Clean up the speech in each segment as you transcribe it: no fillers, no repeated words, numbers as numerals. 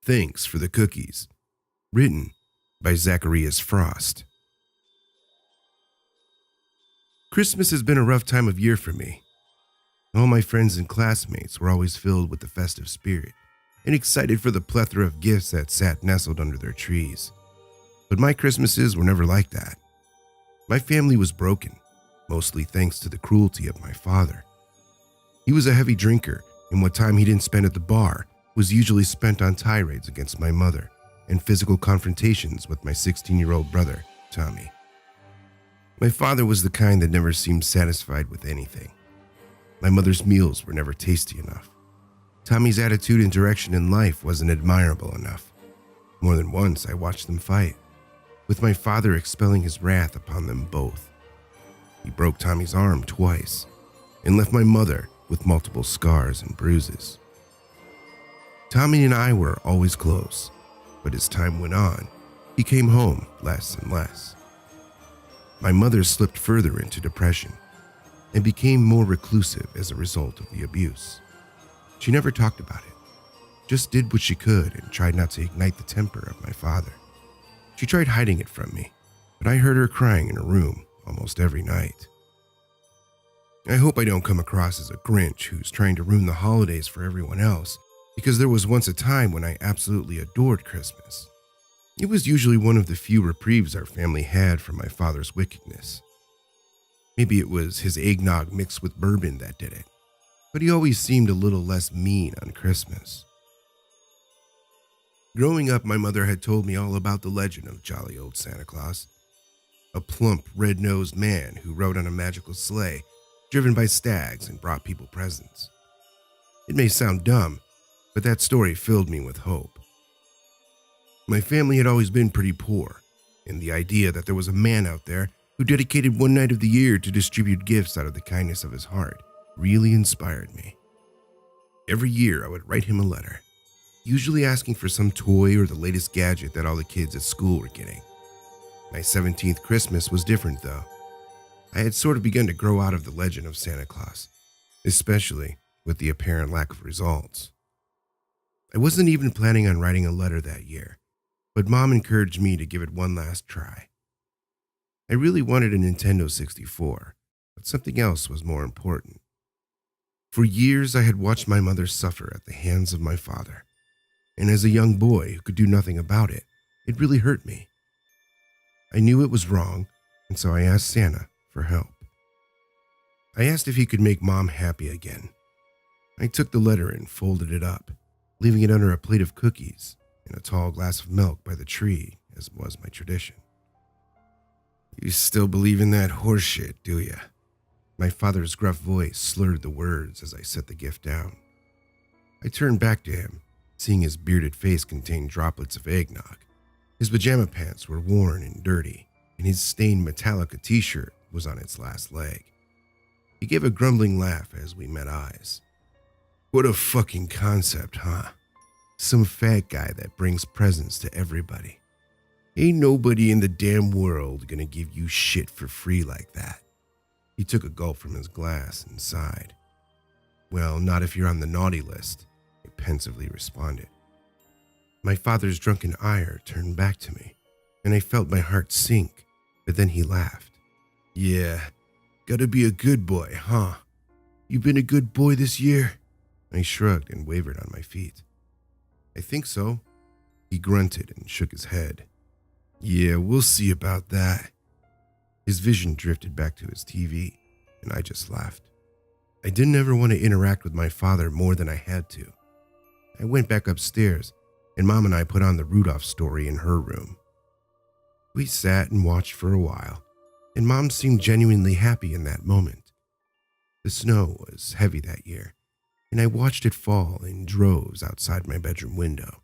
Thanks for the cookies. Written by Zacharias Frost. Christmas has been a rough time of year for me. All my friends and classmates were always filled with the festive spirit and excited for the plethora of gifts that sat nestled under their trees. But my Christmases were never like that. My family was broken, mostly thanks to the cruelty of my father. He was a heavy drinker, and what time he didn't spend at the bar was usually spent on tirades against my mother and physical confrontations with my 16-year-old brother, Tommy. My father was the kind that never seemed satisfied with anything. My mother's meals were never tasty enough. Tommy's attitude and direction in life wasn't admirable enough. More than once, I watched them fight, with my father expelling his wrath upon them both. He broke Tommy's arm twice and left my mother with multiple scars and bruises. Tommy and I were always close, but as time went on, he came home less and less. My mother slipped further into depression and became more reclusive as a result of the abuse. She never talked about it, just did what she could and tried not to ignite the temper of my father. She tried hiding it from me, but I heard her crying in her room almost every night. I hope I don't come across as a Grinch who's trying to ruin the holidays for everyone else, because there was once a time when I absolutely adored Christmas. It was usually one of the few reprieves our family had from my father's wickedness. Maybe it was his eggnog mixed with bourbon that did it, but he always seemed a little less mean on Christmas. Growing up, my mother had told me all about the legend of jolly old Santa Claus, a plump, red-nosed man who rode on a magical sleigh driven by stags and brought people presents. It may sound dumb, but that story filled me with hope. My family had always been pretty poor, and the idea that there was a man out there who dedicated one night of the year to distribute gifts out of the kindness of his heart really inspired me. Every year I would write him a letter, usually asking for some toy or the latest gadget that all the kids at school were getting. My 17th Christmas was different though. I had sort of begun to grow out of the legend of Santa Claus, especially with the apparent lack of results. I wasn't even planning on writing a letter that year, but Mom encouraged me to give it one last try. I really wanted a Nintendo 64, but something else was more important. For years, I had watched my mother suffer at the hands of my father, and as a young boy who could do nothing about it, it really hurt me. I knew it was wrong, and so I asked Santa for help. I asked if he could make Mom happy again. I took the letter and folded it up, leaving it under a plate of cookies and a tall glass of milk by the tree, as was my tradition. "You still believe in that horse shit, do ya?" My father's gruff voice slurred the words as I set the gift down. I turned back to him, seeing his bearded face contain droplets of eggnog. His pajama pants were worn and dirty, and his stained Metallica t-shirt was on its last leg. He gave a grumbling laugh as we met eyes. "What a fucking concept, huh? Some fat guy that brings presents to everybody. Ain't nobody in the damn world gonna give you shit for free like that." He took a gulp from his glass and sighed. "Well, not if you're on the naughty list," I pensively responded. My father's drunken ire turned back to me, and I felt my heart sink, but then he laughed. "Yeah, gotta be a good boy, huh? You been a good boy this year?" I shrugged and wavered on my feet. "I think so." He grunted and shook his head. "Yeah, we'll see about that." His vision drifted back to his TV, and I just laughed. I didn't ever want to interact with my father more than I had to. I went back upstairs, and Mom and I put on the Rudolph story in her room. We sat and watched for a while, and Mom seemed genuinely happy in that moment. The snow was heavy that year, and I watched it fall in droves outside my bedroom window.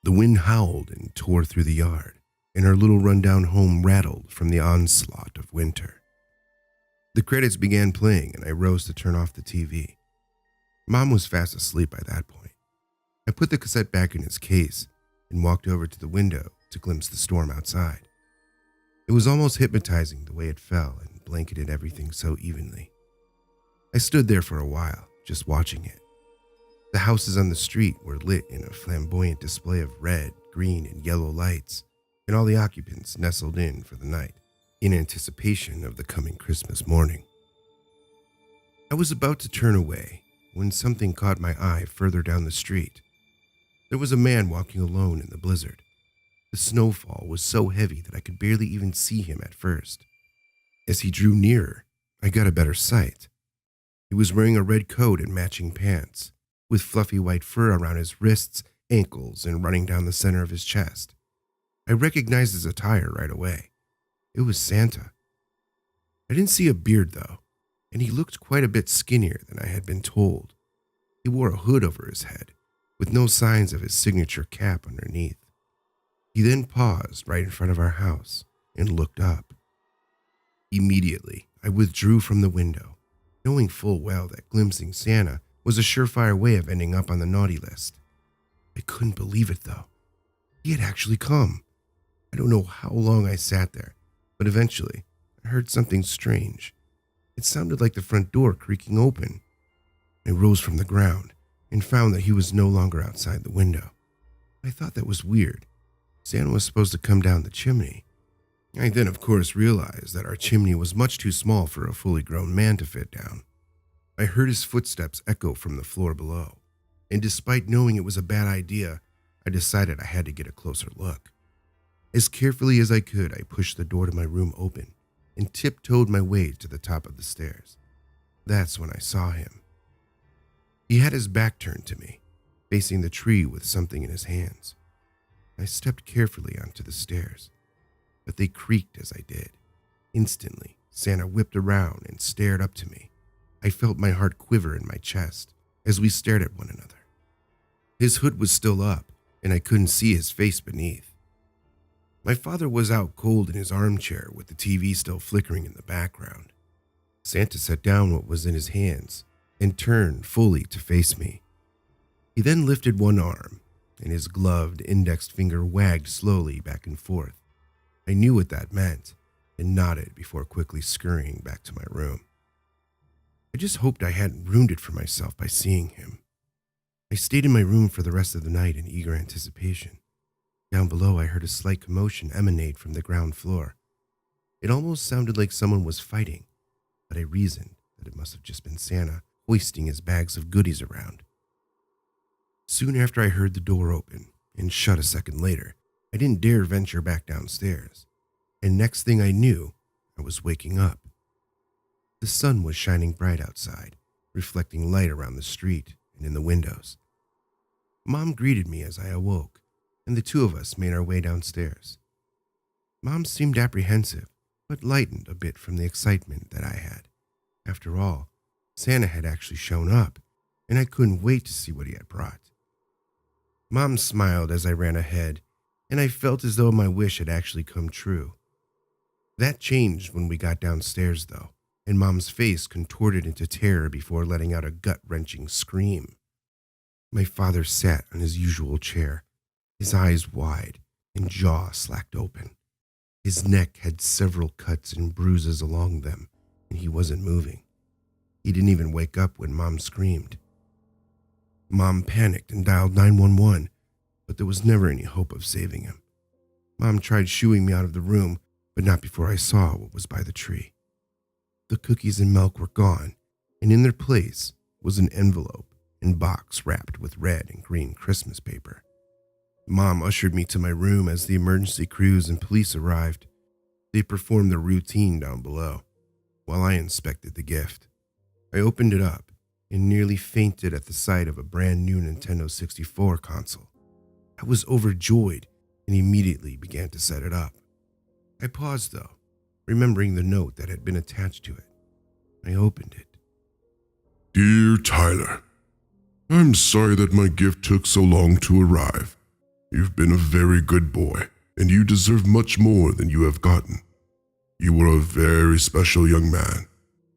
The wind howled and tore through the yard, and our little rundown home rattled from the onslaught of winter. The credits began playing, and I rose to turn off the TV. Mom was fast asleep by that point. I put the cassette back in its case and walked over to the window to glimpse the storm outside. It was almost hypnotizing the way it fell and blanketed everything so evenly. I stood there for a while, just watching it. The houses on the street were lit in a flamboyant display of red, green, and yellow lights, and all the occupants nestled in for the night, in anticipation of the coming Christmas morning. I was about to turn away when something caught my eye further down the street. There was a man walking alone in the blizzard. The snowfall was so heavy that I could barely even see him at first. As he drew nearer, I got a better sight. He was wearing a red coat and matching pants, with fluffy white fur around his wrists, ankles, and running down the center of his chest. I recognized his attire right away. It was Santa. I didn't see a beard, though, and he looked quite a bit skinnier than I had been told. He wore a hood over his head, with no signs of his signature cap underneath. He then paused right in front of our house and looked up. Immediately, I withdrew from the window, knowing full well that glimpsing Santa was a surefire way of ending up on the naughty list. I couldn't believe it, though. He had actually come. I don't know how long I sat there, but eventually I heard something strange. It sounded like the front door creaking open. I rose from the ground and found that he was no longer outside the window. I thought that was weird. Santa was supposed to come down the chimney. I then, of course, realized that our chimney was much too small for a fully grown man to fit down. I heard his footsteps echo from the floor below, and despite knowing it was a bad idea, I decided I had to get a closer look. As carefully as I could, I pushed the door to my room open and tiptoed my way to the top of the stairs. That's when I saw him. He had his back turned to me, facing the tree with something in his hands. I stepped carefully onto the stairs, but they creaked as I did. Instantly, Santa whipped around and stared up to me. I felt my heart quiver in my chest as we stared at one another. His hood was still up, and I couldn't see his face beneath. My father was out cold in his armchair with the TV still flickering in the background. Santa set down what was in his hands and turned fully to face me. He then lifted one arm, and his gloved indexed finger wagged slowly back and forth. I knew what that meant and nodded before quickly scurrying back to my room. I just hoped I hadn't ruined it for myself by seeing him. I stayed in my room for the rest of the night in eager anticipation. Down below, I heard a slight commotion emanate from the ground floor. It almost sounded like someone was fighting, but I reasoned that it must have just been Santa hoisting his bags of goodies around. Soon after I heard the door open and shut a second later, I didn't dare venture back downstairs, and next thing I knew, I was waking up. The sun was shining bright outside, reflecting light around the street and in the windows. Mom greeted me as I awoke, and the two of us made our way downstairs. Mom seemed apprehensive, but lightened a bit from the excitement that I had. After all, Santa had actually shown up, and I couldn't wait to see what he had brought. Mom smiled as I ran ahead, and I felt as though my wish had actually come true. That changed when we got downstairs, though, and Mom's face contorted into terror before letting out a gut-wrenching scream. My father sat on his usual chair, his eyes wide and jaw slacked open. His neck had several cuts and bruises along them, and he wasn't moving. He didn't even wake up when Mom screamed. Mom panicked and dialed 911, but there was never any hope of saving him. Mom tried shooing me out of the room, but not before I saw what was by the tree. The cookies and milk were gone, and in their place was an envelope and box wrapped with red and green Christmas paper. Mom ushered me to my room as the emergency crews and police arrived. They performed their routine down below, while I inspected the gift. I opened it up and nearly fainted at the sight of a brand new Nintendo 64 console. I was overjoyed and immediately began to set it up. I paused though, remembering the note that had been attached to it. I opened it. Dear Tyler, I'm sorry that my gift took so long to arrive. You've been a very good boy, and you deserve much more than you have gotten. You are a very special young man,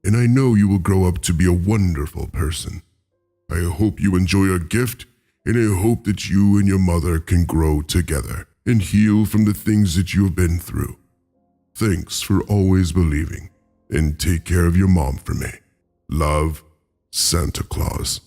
and I know you will grow up to be a wonderful person. I hope you enjoy your gift, and I hope that you and your mother can grow together and heal from the things that you have been through. Thanks for always believing, and take care of your mom for me. Love, Santa Claus.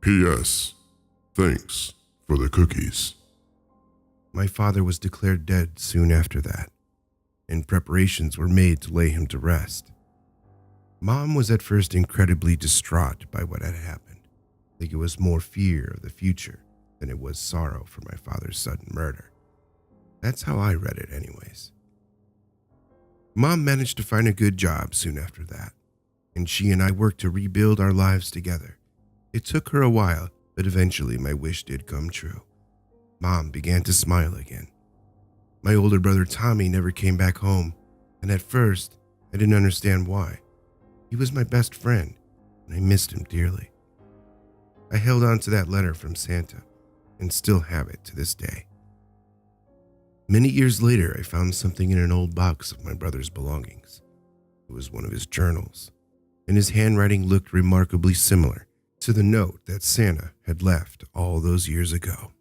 P.S. Thanks for the cookies. My father was declared dead soon after that, and preparations were made to lay him to rest. Mom was at first incredibly distraught by what had happened. I think it was more fear of the future than it was sorrow for my father's sudden murder. That's how I read it anyways. Mom managed to find a good job soon after that, and she and I worked to rebuild our lives together. It took her a while, but eventually my wish did come true. Mom began to smile again. My older brother Tommy never came back home, and at first, I didn't understand why. He was my best friend, and I missed him dearly. I held on to that letter from Santa, and still have it to this day. Many years later, I found something in an old box of my brother's belongings. It was one of his journals, and his handwriting looked remarkably similar to the note that Santa had left all those years ago.